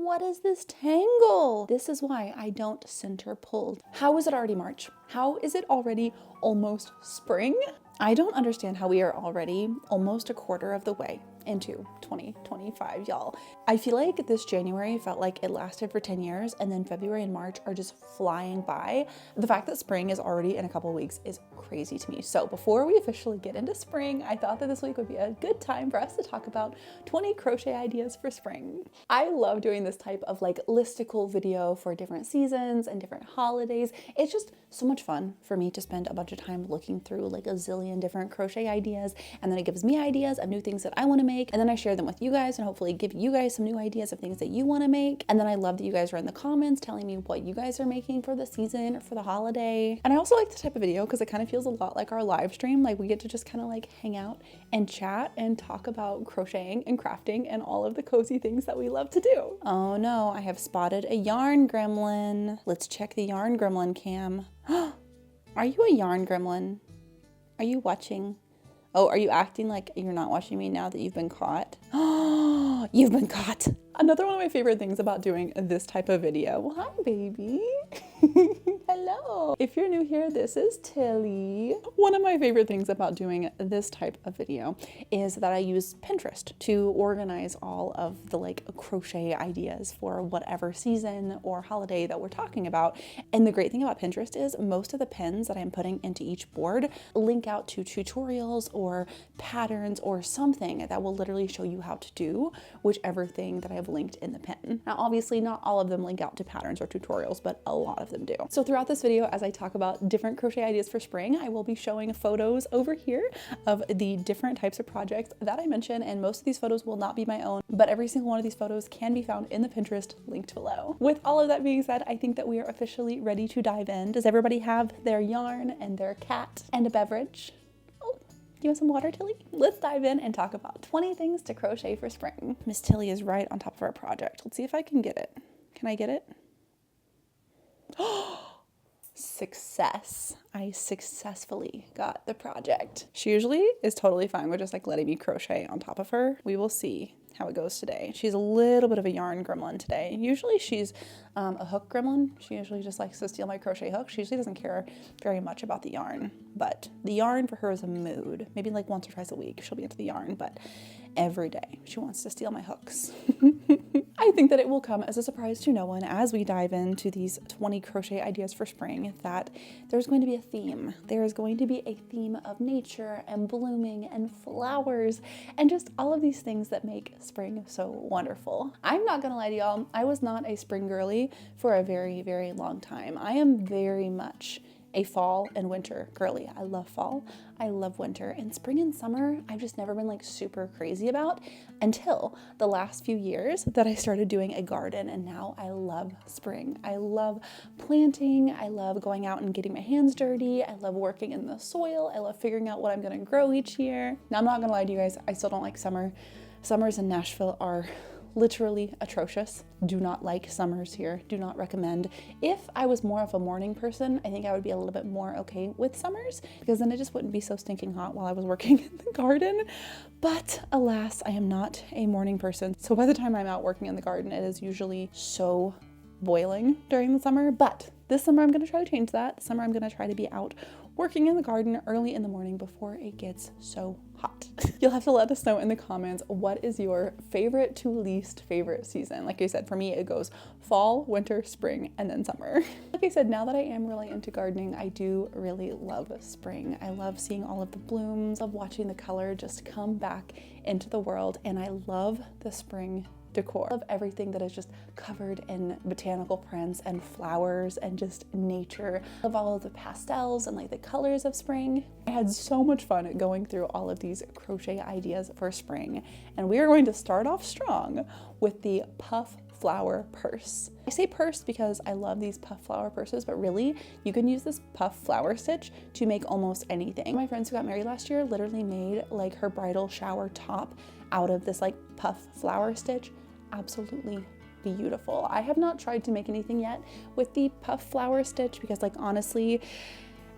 what is this tangle? This is why I don't center pull. How is it already March? How is it already almost spring? I don't understand how we are already almost a quarter of the way into 2025, y'all. I feel like this January felt like it lasted for 10 years, and then February and March are just flying by. The fact that spring is already in a couple of weeks is crazy to me. So before we officially get into spring, I thought that this week would be a good time for us to talk about 20 crochet ideas for spring. I love doing this type of like listicle video for different seasons and different holidays. It's just so much fun for me to spend a bunch of time looking through like a zillion different crochet ideas, and then it gives me ideas of new things that I want to make, and then I share them with you guys and hopefully give you guys some new ideas of things that you want to make. And then I love that you guys are in the comments telling me what you guys are making for the season or for the holiday. And I also like this type of video because it kind of feels a lot like our live stream. Like we get to just kind of like hang out and chat and talk about crocheting and crafting and all of the cozy things that we love to do. Oh no, I have spotted a yarn gremlin. Let's check the yarn gremlin cam. Are you a yarn gremlin? Are you watching? Oh, are you acting like you're not watching me now that you've been caught? Oh, you've been caught. Another one of my favorite things about doing this type of video. Well, hi, baby. Hello. If you're new here, this is Tilly. One of my favorite things about doing this type of video is that I use Pinterest to organize all of the like crochet ideas for whatever season or holiday that we're talking about. And the great thing about Pinterest is most of the pins that I'm putting into each board link out to tutorials or patterns or something that will literally show you how to do whichever thing that I've linked in the pin. Now, obviously not all of them link out to patterns or tutorials, but a lot of them do. So throughout this video, as I talk about different crochet ideas for spring, I will be showing photos over here of the different types of projects that I mentioned, and most of these photos will not be my own, but every single one of these photos can be found in the Pinterest linked below. With all of that being said, I think that we are officially ready to dive in. Does everybody have their yarn and their cat and a beverage? You want some water, Tilly? Let's dive in and talk about 20 things to crochet for spring. Miss Tilly is right on top of our project. Let's see if I can get it. Can I get it? Success. I successfully got the project. She usually is totally fine with just like letting me crochet on top of her. We will see how it goes today. She's a little bit of a yarn gremlin today. Usually she's a hook gremlin. She usually just likes to steal my crochet hook. She usually doesn't care very much about the yarn, but the yarn for her is a mood. Maybe like once or twice a week she'll be into the yarn, but every day she wants to steal my hooks. I think that it will come as a surprise to no one as we dive into these 20 crochet ideas for spring that there's going to be a theme. There is going to be a theme of nature and blooming and flowers and just all of these things that make spring so wonderful. I'm not gonna lie to y'all, I was not a spring girly for a very, very long time. I am very much a fall and winter girly. I love fall, I love winter, and spring and summer I've just never been like super crazy about until the last few years that I started doing a garden, and now I love spring. I love planting, I love going out and getting my hands dirty, I love working in the soil, I love figuring out what I'm gonna grow each year. Now I'm not gonna lie to you guys, I still don't like summer. Summers in Nashville are literally atrocious. Do not like summers here. Do not recommend. If I was more of a morning person, I think I would be a little bit more okay with summers because then it just wouldn't be so stinking hot while I was working in the garden. But alas, I am not a morning person. So by the time I'm out working in the garden, it is usually so boiling during the summer. But this summer I'm gonna try to change that. This summer I'm gonna try to be out working in the garden early in the morning before it gets so hot. You'll have to let us know in the comments what is your favorite to least favorite season. Like I said, for me it goes fall, winter, spring, and then summer. Like I said, now that I am really into gardening, I do really love spring. I love seeing all of the blooms, of watching the color just come back into the world, and I love the spring decor of everything that is just covered in botanical prints and flowers and just nature, of all of the pastels and like the colors of spring. I had so much fun going through all of these crochet ideas for spring, and we are going to start off strong with the puff flower purse. I say purse because I love these puff flower purses, but really you can use this puff flower stitch to make almost anything. My friends who got married last year literally made like her bridal shower top out of this like puff flower stitch. Absolutely beautiful. I have not tried to make anything yet with the puff flower stitch because like honestly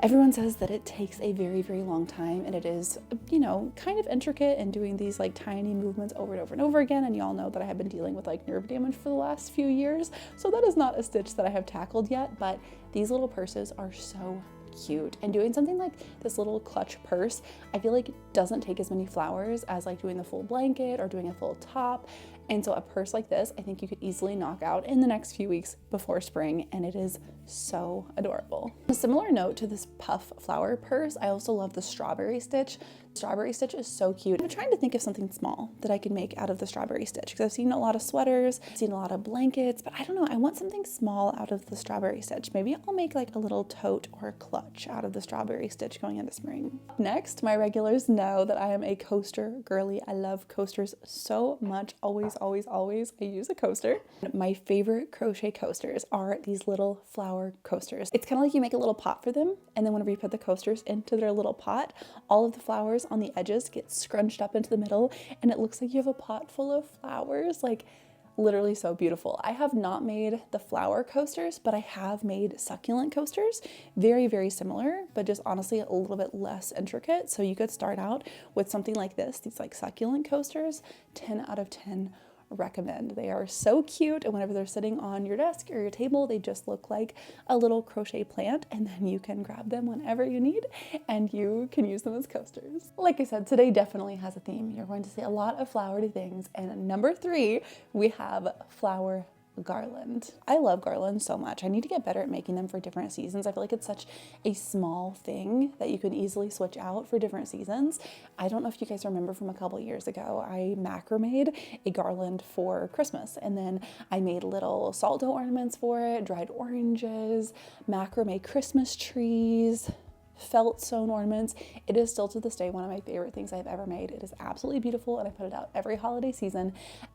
Everyone says that it takes a very, very long time, and it is, you know, kind of intricate and doing these like tiny movements over and over and over again. And y'all know that I have been dealing with like nerve damage for the last few years. So that is not a stitch that I have tackled yet, but these little purses are so cute. And doing something like this little clutch purse, I feel like it doesn't take as many flowers as like doing the full blanket or doing a full top. And so a purse like this, I think you could easily knock out in the next few weeks before spring, and it is so adorable. On a similar note to this puff flower purse, I also love the strawberry stitch. Strawberry stitch is so cute. I'm trying to think of something small that I can make out of the strawberry stitch, because I've seen a lot of sweaters, I've seen a lot of blankets, but I don't know, I want something small out of the strawberry stitch. Maybe I'll make like a little tote or a clutch out of the strawberry stitch going into spring. Next, my regulars know that I am a coaster girly. I love coasters so much. Always, always, I use a coaster. My favorite crochet coasters are these little flower coasters. It's kind of like you make a little pot for them, and then whenever you put the coasters into their little pot, all of the flowers on the edges get scrunched up into the middle, and it looks like you have a pot full of flowers. Like, literally so beautiful. I have not made the flower coasters, but I have made succulent coasters. Very, very similar, but just honestly a little bit less intricate. So you could start out with something like this, these like succulent coasters. 10 out of 10 recommend. They are so cute, and whenever they're sitting on your desk or your table, they just look like a little crochet plant, and then you can grab them whenever you need and you can use them as coasters. Like I said, today definitely has a theme. You're going to see a lot of flowery things, and number 3, we have flower garland. I love garlands so much. I need to get better at making them for different seasons. I feel like it's such a small thing that you can easily switch out for different seasons. I don't know if you guys remember from a couple years ago, I macrameed a garland for Christmas, and then I made little salt dough ornaments for it, dried oranges, macrame Christmas trees, felt sewn ornaments. It is still to this day one of my favorite things I've ever made. It is absolutely beautiful, and I put it out every holiday season,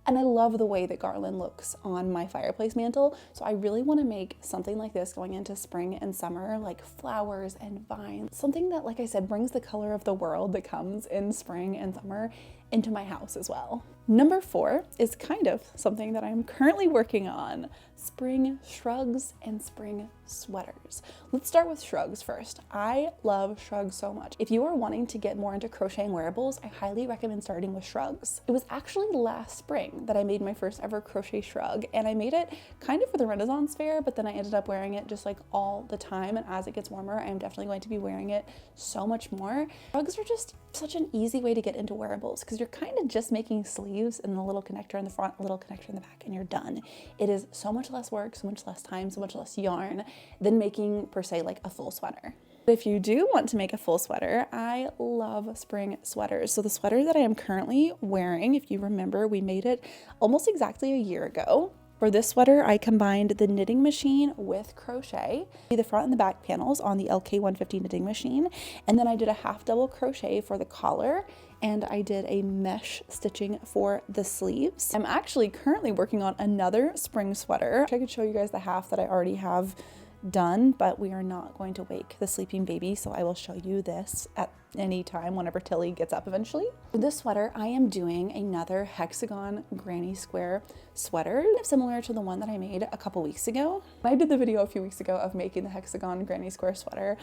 and I love the way that garland looks on my fireplace mantle. So I really want to make something like this going into spring and summer, like flowers and vines, something that, like I said, brings the color of the world that comes in spring and summer into my house as well. Number 4 is kind of something that I'm currently working on: spring shrugs and spring sweaters. Let's start with shrugs first. I love shrugs so much. If you are wanting to get more into crocheting wearables, I highly recommend starting with shrugs. It was actually last spring that I made my first ever crochet shrug, and I made it kind of for the Renaissance fair, but then I ended up wearing it just like all the time, and as it gets warmer, I am definitely going to be wearing it so much more. Shrugs are just such an easy way to get into wearables, because you're kind of just making sleeves and the little connector in the front, a little connector in the back, and you're done. It is so much less work, so much less time, so much less yarn than making, per se, like a full sweater. But if you do want to make a full sweater, I love spring sweaters. So the sweater that I am currently wearing, if you remember, we made it almost exactly a year ago. For this sweater, I combined the knitting machine with crochet, the front and the back panels on the LK150 knitting machine, and then I did a half double crochet for the collar, and I did a mesh stitching for the sleeves. I'm actually currently working on another spring sweater. I could show you guys the half that I already have done, but we are not going to wake the sleeping baby, so I will show you this at any time whenever Tilly gets up eventually. For this sweater, I am doing another hexagon granny square sweater, similar to the one that I made a couple weeks ago. I did the video a few weeks ago of making the hexagon granny square sweater.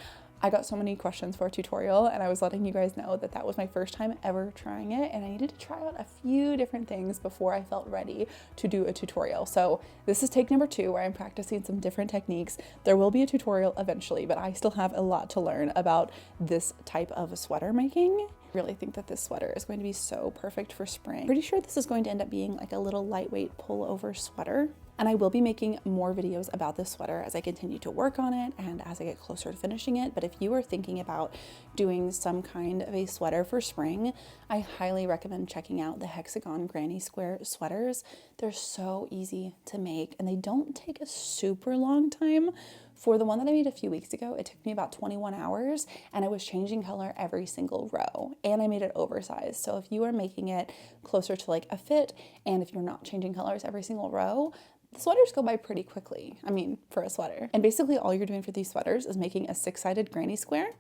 I got so many questions for a tutorial, and I was letting you guys know that that was my first time ever trying it, and I needed to try out a few different things before I felt ready to do a tutorial. So this is take number 2, where I'm practicing some different techniques. There will be a tutorial eventually, but I still have a lot to learn about this type of sweater making. I really think that this sweater is going to be so perfect for spring. Pretty sure this is going to end up being like a little lightweight pullover sweater. And I will be making more videos about this sweater as I continue to work on it and as I get closer to finishing it. But if you are thinking about doing some kind of a sweater for spring, I highly recommend checking out the hexagon granny square sweaters. They're so easy to make, and they don't take a super long time. For the one that I made a few weeks ago, it took me about 21 hours, and I was changing color every single row, and I made it oversized. So if you are making it closer to like a fit, and if you're not changing colors every single row, the sweaters go by pretty quickly, I mean, for a sweater. And basically all you're doing for these sweaters is making a 6-sided granny square,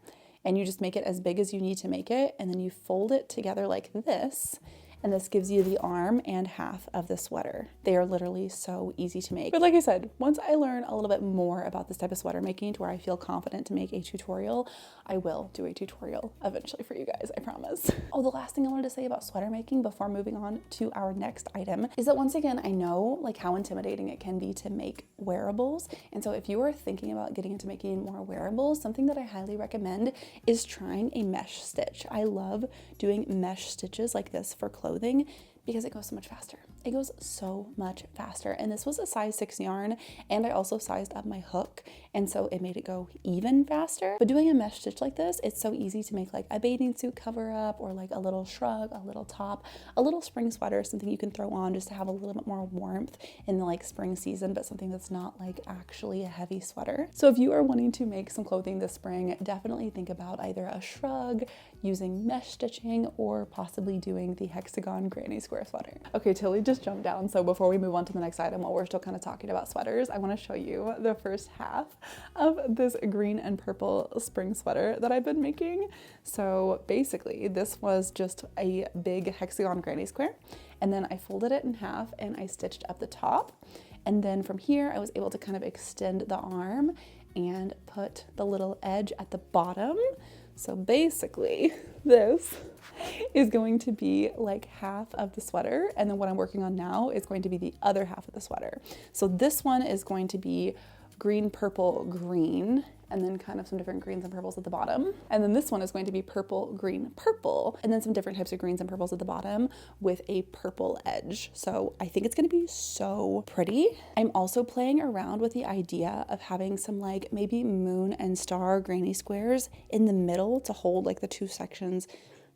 and you just make it as big as you need to make it, and then you fold it together like this, and this gives you the arm and half of the sweater. They are literally so easy to make. But like I said, once I learn a little bit more about this type of sweater making to where I feel confident to make a tutorial, I will do a tutorial eventually for you guys, I promise. Oh, the last thing I wanted to say about sweater making before moving on to our next item is that once again, I know like how intimidating it can be to make wearables. And so if you are thinking about getting into making more wearables, something that I highly recommend is trying a mesh stitch. I love doing mesh stitches like this for clothing because it goes so much faster. It goes so much faster. And this was a size 6 yarn, and I also sized up my hook, and so it made it go even faster. But doing a mesh stitch like this, it's so easy to make like a bathing suit cover up, or like a little shrug, a little top, a little spring sweater, something you can throw on just to have a little bit more warmth in the like spring season, but something that's not like actually a heavy sweater. So if you are wanting to make some clothing this spring, definitely think about either a shrug, using mesh stitching, or possibly doing the hexagon granny square sweater. Okay, Tilly just jumped down, so before we move on to the next item, while we're still kind of talking about sweaters, I want to show you the first half of this green and purple spring sweater that I've been making. So basically, this was just a big hexagon granny square, and then I folded it in half and I stitched up the top. And then from here, I was able to kind of extend the arm and put the little edge at the bottom. So basically, this is going to be like half of the sweater, and then what I'm working on now is going to be the other half of the sweater. So this one is going to be green, purple, green, and then kind of some different greens and purples at the bottom. And then this one is going to be purple, green, purple, and then some different types of greens and purples at the bottom with a purple edge. So I think it's gonna be so pretty. I'm also playing around with the idea of having some like maybe moon and star granny squares in the middle to hold like the two sections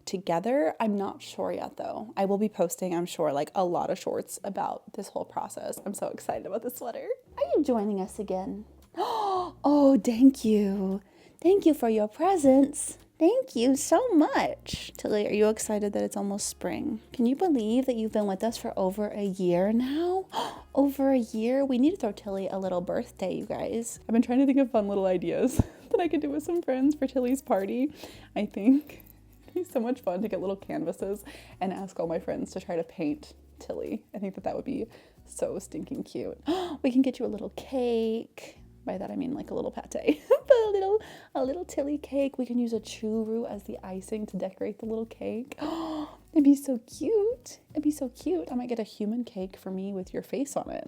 together. I'm not sure yet though. I will be posting, I'm sure, like a lot of shorts about this whole process. I'm so excited about this sweater. Are you joining us again? Oh, thank you. Thank you for your presents. Thank you so much. Tilly, are you excited that it's almost spring? Can you believe that you've been with us for over a year now? Over a year? We need to throw Tilly a little birthday, you guys. I've been trying to think of fun little ideas that I could do with some friends for Tilly's party. I think it'd be so much fun to get little canvases and ask all my friends to try to paint Tilly. I think that would be so stinking cute. We can get you a little cake. By that I mean like a little pate, but a little Tilly cake. We can use a churro as the icing to decorate the little cake. Oh, it'd be so cute. It'd be so cute. I might get a human cake for me with your face on it.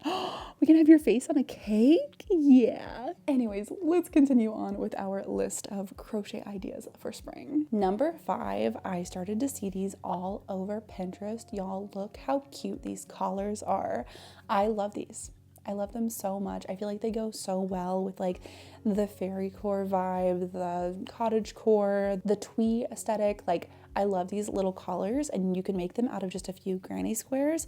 We can have your face on a cake? Yeah. Anyways, let's continue on with our list of crochet ideas for spring. Number 5, I started to see these all over Pinterest. Y'all, look how cute these collars are. I love these. I love them so much. I feel like they go so well with like the fairy core vibe, the cottage core, the twee aesthetic. Like I love these little collars, and you can make them out of just a few granny squares.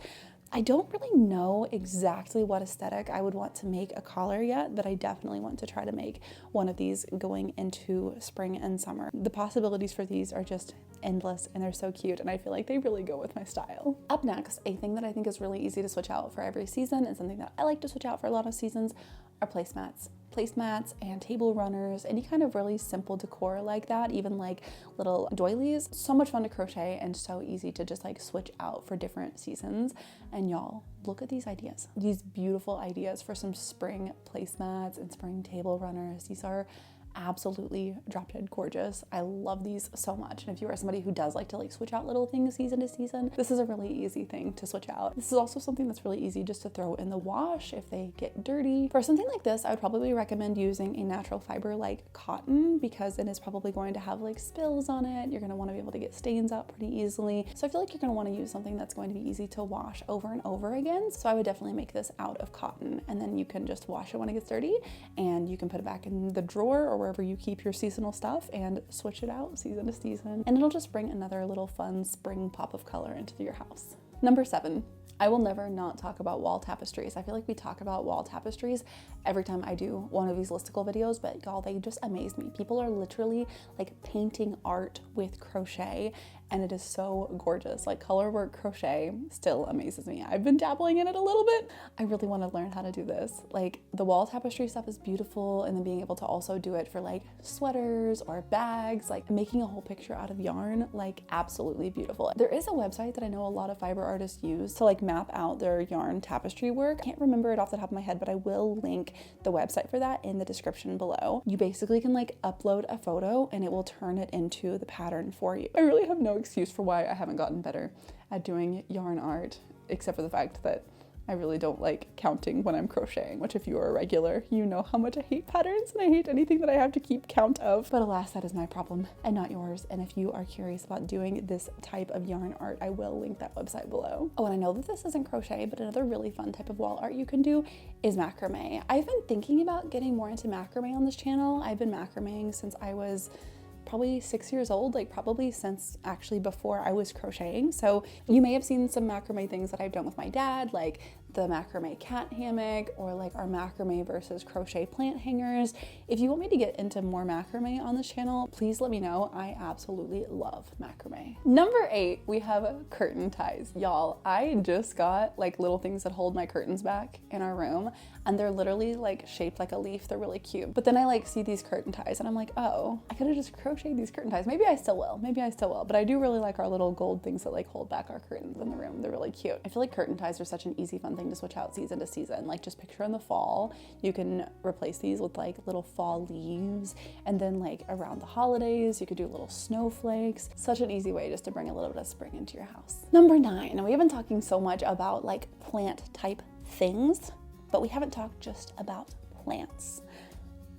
I don't really know exactly what aesthetic I would want to make a collar yet, but I definitely want to try to make one of these going into spring and summer. The possibilities for these are just endless, and they're so cute, and I feel like they really go with my style. Up next, a thing that I think is really easy to switch out for every season, and something that I like to switch out for a lot of seasons, are placemats. Placemats and table runners, any kind of really simple decor like that, even like little doilies. So much fun to crochet and so easy to just like switch out for different seasons. And y'all, look at these ideas. These beautiful ideas for some spring placemats and spring table runners. These are absolutely drop dead gorgeous. I love these so much. And if you are somebody who does like to like switch out little things season to season, this is a really easy thing to switch out. This is also something that's really easy just to throw in the wash if they get dirty. For something like this, I would probably recommend using a natural fiber like cotton, because it is probably going to have like spills on it. You're going to want to be able to get stains out pretty easily. So I feel like you're going to want to use something that's going to be easy to wash over and over again. So I would definitely make this out of cotton, and then you can just wash it when it gets dirty, and you can put it back in the drawer or wherever you keep your seasonal stuff and switch it out season to season. And it'll just bring another little fun spring pop of color into your house. Number 7, I will never not talk about wall tapestries. I feel like we talk about wall tapestries every time I do one of these listicle videos, but y'all, they just amaze me. People are literally like painting art with crochet, and it is so gorgeous. Like color work crochet still amazes me. I've been dabbling in it a little bit. I really want to learn how to do this. Like the wall tapestry stuff is beautiful, and then being able to also do it for like sweaters or bags, like making a whole picture out of yarn, like absolutely beautiful. There is a website that I know a lot of fiber artists use to like map out their yarn tapestry work. I can't remember it off the top of my head, but I will link the website for that in the description below. You basically can like upload a photo and it will turn it into the pattern for you. I really have no excuse for why I haven't gotten better at doing yarn art, except for the fact that I really don't like counting when I'm crocheting, which if you are a regular, you know how much I hate patterns and I hate anything that I have to keep count of. But alas, that is my problem and not yours. And if you are curious about doing this type of yarn art, I will link that website below. Oh, and I know that this isn't crochet, but another really fun type of wall art you can do is macrame. I've been thinking about getting more into macrame on this channel. I've been macrameing since I was probably 6 years old, like probably since actually before I was crocheting. So you may have seen some macrame things that I've done with my dad, like the macrame cat hammock or like our macrame versus crochet plant hangers. If you want me to get into more macrame on this channel, please let me know. I absolutely love macrame. Number 8, we have curtain ties. Y'all, I just got like little things that hold my curtains back in our room, and they're literally like shaped like a leaf. They're really cute. But then I like see these curtain ties and I'm like, oh, I could have just crocheted these curtain ties. Maybe I still will. But I do really like our little gold things that like hold back our curtains in the room. They're really cute. I feel like curtain ties are such an easy, fun thing to switch out season to season. Like just picture in the fall, you can replace these with like little fall leaves, and then like around the holidays, you could do little snowflakes. Such an easy way just to bring a little bit of spring into your house. Number 9, and we have been talking so much about like plant type things, but we haven't talked just about plants.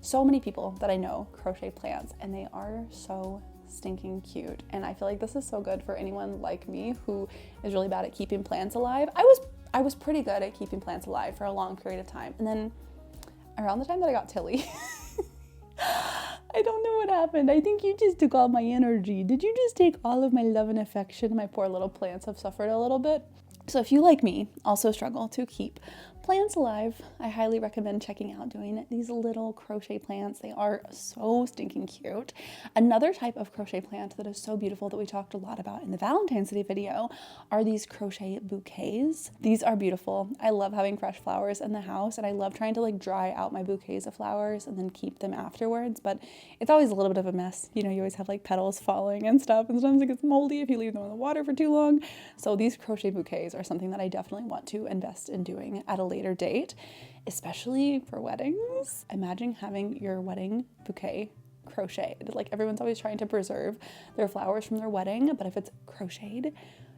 So many people that I know crochet plants, and they are so stinking cute. And I feel like this is so good for anyone like me who is really bad at keeping plants alive. I was pretty good at keeping plants alive for a long period of time. And then around the time that I got Tilly, I don't know what happened. I think you just took all my energy. Did you just take all of my love and affection? My poor little plants have suffered a little bit. So if you, like me, also struggle to keep plants alive, I highly recommend checking out doing these little crochet plants. They are so stinking cute. Another type of crochet plant that is so beautiful that we talked a lot about in the Valentine's Day video are these crochet bouquets. These are beautiful. I love having fresh flowers in the house, and I love trying to like dry out my bouquets of flowers and then keep them afterwards, but it's always a little bit of a mess. You know, you always have like petals falling and stuff, and sometimes it gets moldy if you leave them in the water for too long. So these crochet bouquets are something that I definitely want to invest in doing at a later date, especially for weddings. Imagine having your wedding bouquet crocheted. Like everyone's always trying to preserve their flowers from their wedding, but if it's crocheted,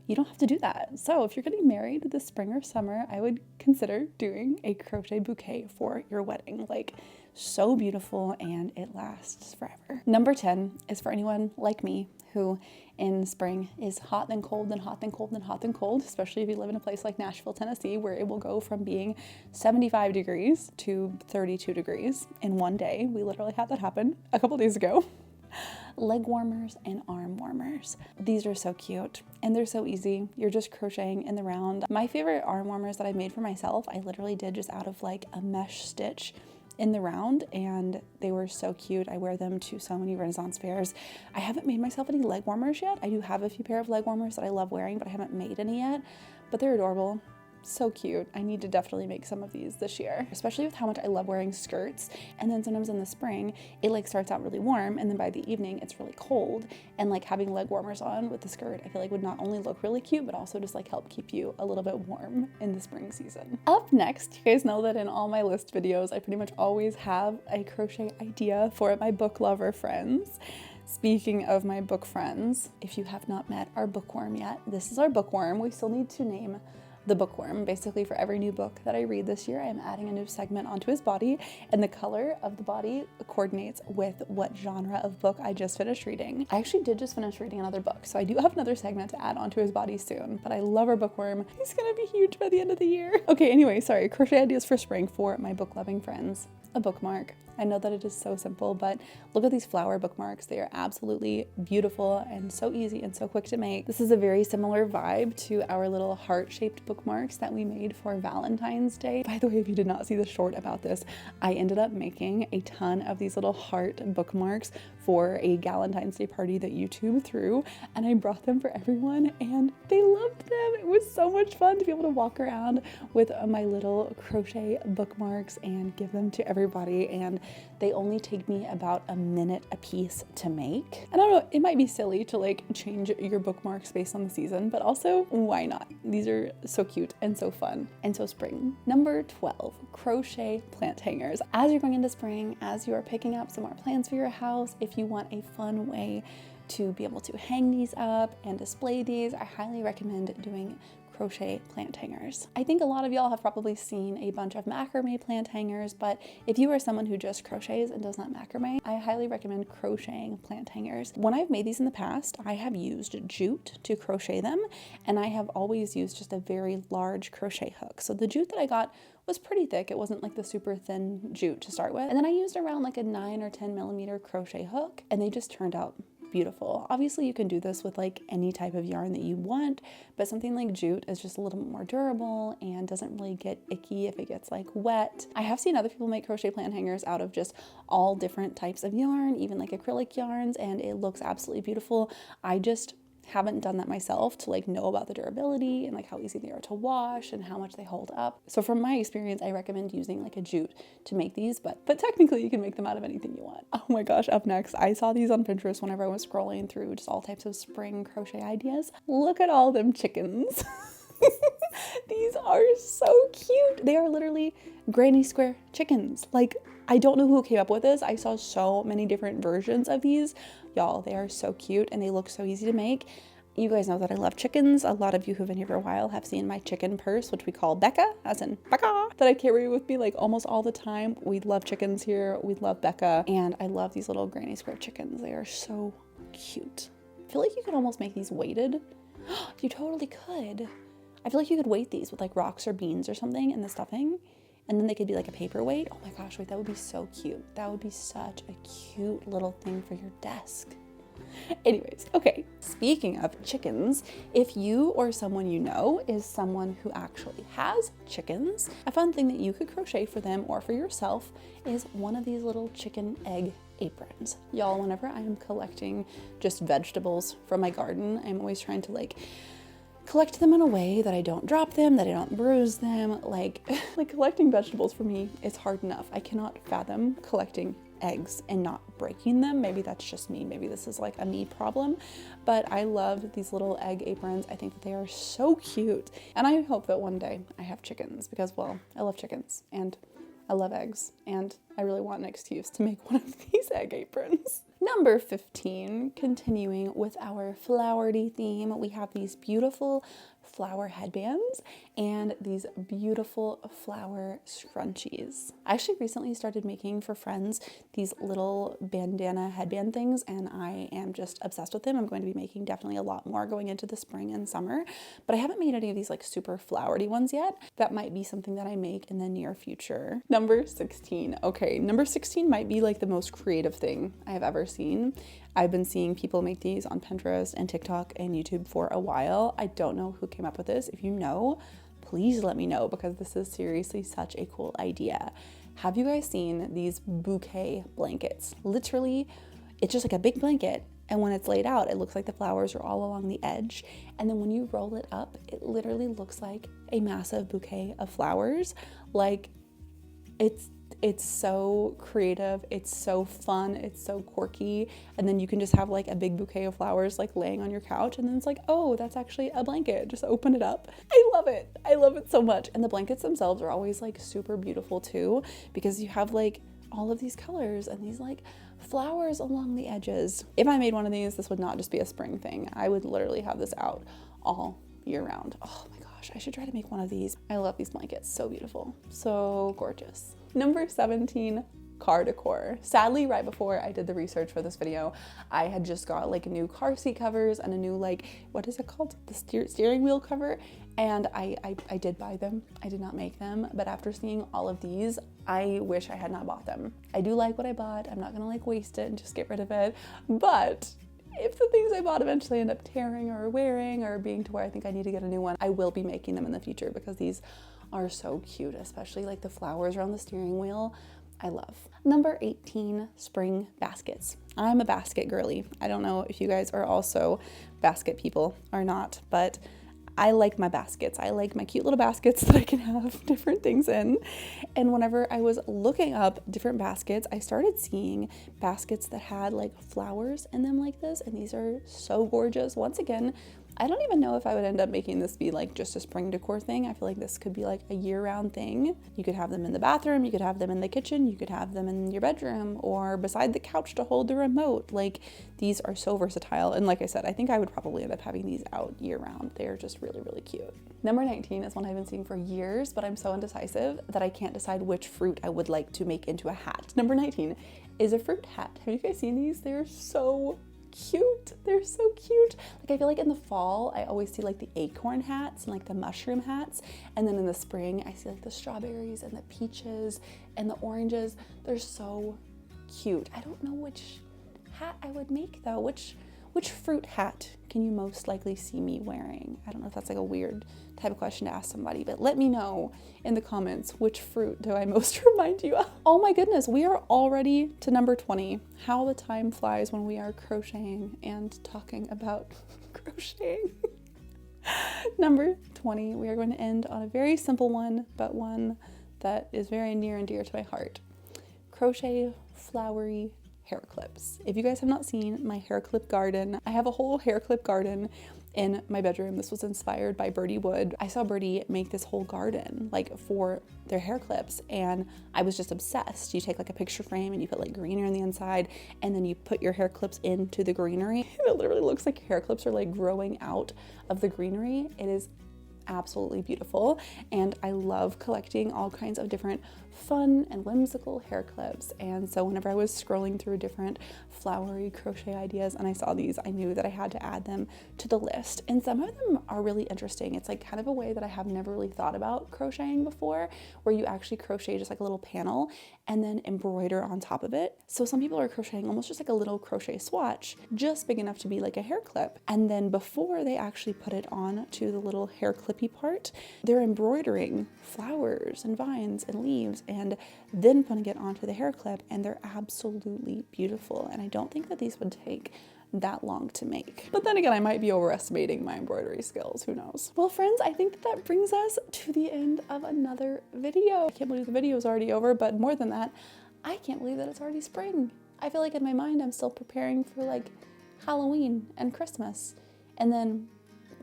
you don't have to do that. So if you're getting married this spring or summer, I would consider doing a crochet bouquet for your wedding. Like so beautiful, and it lasts forever. Number 10 is for anyone like me who in spring is hot then cold, then hot then cold, then hot then cold, especially if you live in a place like Nashville, Tennessee, where it will go from being 75 degrees to 32 degrees in one day. We literally had that happen a couple days ago. Leg warmers and arm warmers. These are so cute and they're so easy. You're just crocheting in the round. My favorite arm warmers that I made for myself, I literally did just out of like a mesh stitch in the round, and they were so cute. I wear them to so many Renaissance fairs. I haven't made myself any leg warmers yet. I do have a few pair of leg warmers that I love wearing, but I haven't made any yet, but they're adorable. So cute. I need to definitely make some of these this year, especially with how much I love wearing skirts. And then sometimes in the spring, it like starts out really warm, and then by the evening it's really cold. And like having leg warmers on with the skirt, I feel like would not only look really cute, but also just like help keep you a little bit warm in the spring season. Up next, you guys know that in all my list videos, I pretty much always have a crochet idea for my book lover friends. Speaking of my book friends, if you have not met our bookworm yet, this is our bookworm. We still need to name the bookworm. Basically, for every new book that I read this year, I'm adding a new segment onto his body, and the color of the body coordinates with what genre of book I just finished reading. I actually did just finish reading another book, so I do have another segment to add onto his body soon, but I love our bookworm. He's gonna be huge by the end of the year. Okay, anyway, sorry, crochet ideas for spring for my book loving friends. A bookmark. I know that it is so simple, but look at these flower bookmarks. They are absolutely beautiful and so easy and so quick to make. This is a very similar vibe to our little heart-shaped bookmarks that we made for Valentine's Day. By the way, if you did not see the short about this, I ended up making a ton of these little heart bookmarks for a Valentine's Day party that YouTube threw, and I brought them for everyone and they loved them. It was so much fun to be able to walk around with my little crochet bookmarks and give them to everybody, and they only take me about a minute a piece to make. And I don't know, it might be silly to like change your bookmarks based on the season, but also why not? These are so cute and so fun and so spring. Number 12, crochet plant hangers. As you're going into spring, as you are picking up some more plants for your house, if you want a fun way to be able to hang these up and display these, I highly recommend doing crochet plant hangers. I think a lot of y'all have probably seen a bunch of macrame plant hangers, but if you are someone who just crochets and does not macrame, I highly recommend crocheting plant hangers. When I've made these in the past, I have used jute to crochet them, and I have always used just a very large crochet hook. So the jute that I got was pretty thick. It wasn't like the super thin jute to start with. And then I used around like a 9 or 10 millimeter crochet hook, and they just turned out beautiful. Obviously you can do this with like any type of yarn that you want, but something like jute is just a little bit more durable and doesn't really get icky if it gets like wet. I have seen other people make crochet plant hangers out of just all different types of yarn, even like acrylic yarns, and it looks absolutely beautiful. I just haven't done that myself to like know about the durability and like how easy they are to wash and how much they hold up. So from my experience, I recommend using like a jute to make these, but technically you can make them out of anything you want. Oh my gosh, up next, I saw these on Pinterest whenever I was scrolling through just all types of spring crochet ideas. Look at all them chickens. These are so cute. They are literally granny square chickens. Like, I don't know who came up with this. I saw so many different versions of these. Y'all, they are so cute and they look so easy to make. You guys know that I love chickens. A lot of you who've been here for a while have seen my chicken purse, which we call Becca, as in Becca, that I carry with me like almost all the time. We love chickens here. We love Becca. And I love these little granny square chickens. They are so cute. I feel like you could almost make these weighted. You totally could. I feel like you could weight these with like rocks or beans or something in the stuffing, and then they could be like a paperweight. Oh my gosh, wait, that would be so cute. That would be such a cute little thing for your desk. Anyways, okay, speaking of chickens, if you or someone you know is someone who actually has chickens, a fun thing that you could crochet for them or for yourself is one of these little chicken egg aprons. Y'all, whenever I am collecting just vegetables from my garden, I'm always trying to like collect them in a way that I don't drop them, that I don't bruise them. Like collecting vegetables for me is hard enough. I cannot fathom collecting eggs and not breaking them. Maybe that's just me. Maybe this is like a me problem, but I love these little egg aprons. I think that they are so cute. And I hope that one day I have chickens because, well, I love chickens and I love eggs and I really want an excuse to make one of these egg aprons. Number 15, continuing with our flowery theme, we have these beautiful flower headbands and these beautiful flower scrunchies. I actually recently started making for friends these little bandana headband things, and I am just obsessed with them. I'm going to be making definitely a lot more going into the spring and summer, but I haven't made any of these like super flowery ones yet. That might be something that I make in the near future. Number 16. Okay, number 16 might be like the most creative thing I have ever seen. I've been seeing people make these on Pinterest and TikTok and YouTube for a while. I don't know who came up with this. If you know, please let me know because this is seriously such a cool idea. Have you guys seen these bouquet blankets? Literally, it's just like a big blanket, and when it's laid out, it looks like the flowers are all along the edge. And then when you roll it up, it literally looks like a massive bouquet of flowers. Like, it's so creative, it's so fun, it's so quirky, and then you can just have like a big bouquet of flowers like laying on your couch, and then it's like, oh, that's actually a blanket. Just open it up. I love it. I love it so much. And the blankets themselves are always like super beautiful too, because you have like all of these colors and these like flowers along the edges. If I made one of these, this would not just be a spring thing. I would literally have this out all year round. Oh my gosh, I should try to make one of these. I love these blankets. So beautiful, so gorgeous. Number 17, car decor. Sadly, right before I did the research for this video, I had just got like new car seat covers and a new, like, what is it called? The steering wheel cover. And I did buy them. I did not make them. But after seeing all of these, I wish I had not bought them. I do like what I bought. I'm not gonna like waste it and just get rid of it. But if the things I bought eventually end up tearing or wearing or being to where I think I need to get a new one, I will be making them in the future because these are so cute, especially like the flowers around the steering wheel. I love. Number 18, spring baskets. I'm a basket girly. I don't know if you guys are also basket people or not, but I like my baskets. I like my cute little baskets that I can have different things in. And whenever I was looking up different baskets, I started seeing baskets that had like flowers in them like this. And these are so gorgeous. Once again, I don't even know if I would end up making this be like just a spring decor thing. I feel like this could be like a year-round thing. You could have them in the bathroom, you could have them in the kitchen, you could have them in your bedroom or beside the couch to hold the remote. Like, these are so versatile. And like I said, I think I would probably end up having these out year-round. They're just really, really cute. Number 19 is one I've been seeing for years, but I'm so indecisive that I can't decide which fruit I would like to make into a hat. Number 19 is a fruit hat. Have you guys seen these? They're so cute. They're so cute. Like, I feel like in the fall I always see like the acorn hats and like the mushroom hats, and then in the spring I see like the strawberries and the peaches and the oranges. They're so cute. I don't know which hat I would make though. Which fruit hat can you most likely see me wearing? I don't know if that's like a weird type of question to ask somebody, but let me know in the comments, which fruit do I most remind you of? Oh my goodness, we are already to number 20. How the time flies when we are crocheting and talking about crocheting. Number 20, we are going to end on a very simple one, but one that is very near and dear to my heart. Crochet flowery hair clips. If you guys have not seen my hair clip garden, I have a whole hair clip garden in my bedroom. This was inspired by Birdie Wood. I saw Birdie make this whole garden like for their hair clips, and I was just obsessed. You take like a picture frame and you put like greenery on the inside, and then you put your hair clips into the greenery. It literally looks like hair clips are like growing out of the greenery. It is absolutely beautiful, and I love collecting all kinds of different fun and whimsical hair clips. And so whenever I was scrolling through different flowery crochet ideas and I saw these, I knew that I had to add them to the list. And some of them are really interesting. It's like kind of a way that I have never really thought about crocheting before, where you actually crochet just like a little panel and then embroider on top of it. So some people are crocheting almost just like a little crochet swatch, just big enough to be like a hair clip. And then before they actually put it on to the little hair clippy part, they're embroidering flowers and vines and leaves and then putting it onto the hair clip, and they're absolutely beautiful. And I don't think that these would take that long to make. But then again, I might be overestimating my embroidery skills, who knows? Well, friends, I think that that brings us to the end of another video. I can't believe the video is already over, but more than that, I can't believe that it's already spring. I feel like in my mind, I'm still preparing for like Halloween and Christmas. And then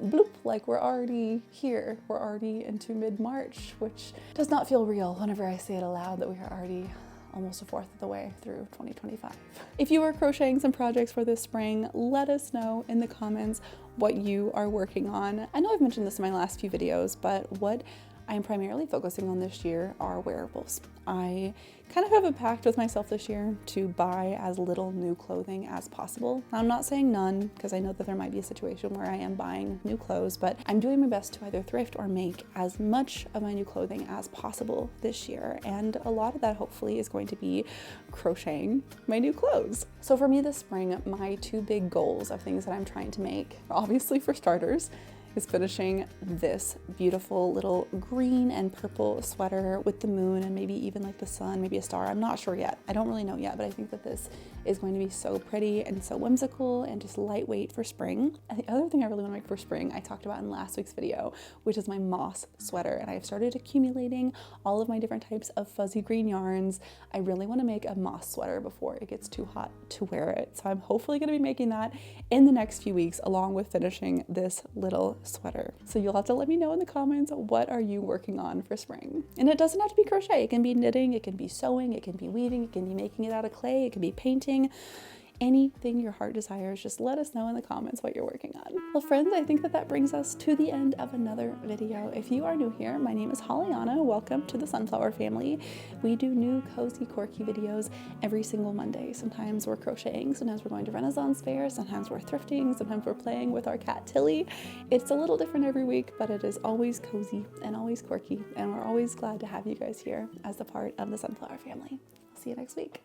bloop, like we're already here. We're already into mid-March, which does not feel real whenever I say it aloud that we are already almost a fourth of the way through 2025. If you are crocheting some projects for this spring, let us know in the comments what you are working on. I know I've mentioned this in my last few videos, but what I'm primarily focusing on this year are wearables. I kind of have a pact with myself this year to buy as little new clothing as possible. I'm not saying none, because I know that there might be a situation where I am buying new clothes, but I'm doing my best to either thrift or make as much of my new clothing as possible this year. And a lot of that hopefully is going to be crocheting my new clothes. So for me this spring, my two big goals of things that I'm trying to make, obviously for starters, is finishing this beautiful little green and purple sweater with the moon and maybe even like the sun, maybe a star. I'm not sure yet. I don't really know yet, but I think that this is going to be so pretty and so whimsical and just lightweight for spring. And the other thing I really want to make for spring, I talked about in last week's video, which is my moss sweater. And I've started accumulating all of my different types of fuzzy green yarns. I really want to make a moss sweater before it gets too hot to wear it. So I'm hopefully going to be making that in the next few weeks, along with finishing this little sweater. So you'll have to let me know in the comments, what are you working on for spring? And it doesn't have to be crochet. It can be knitting, it can be sewing, it can be weaving, it can be making it out of clay, it can be painting. anything your heart desires. Just let us know in the comments what you're working on. Well, friends, I think that brings us to the end of another video. If you are new here, my name is Auna. Welcome to the Sunflower family. We do new cozy quirky videos every single Monday. Sometimes we're crocheting, sometimes we're going to Renaissance fairs, sometimes we're thrifting, sometimes we're playing with our cat Tilly. It's a little different every week, but it is always cozy and always quirky, and we're always glad to have you guys here as a part of the Sunflower family. I'll see you next week.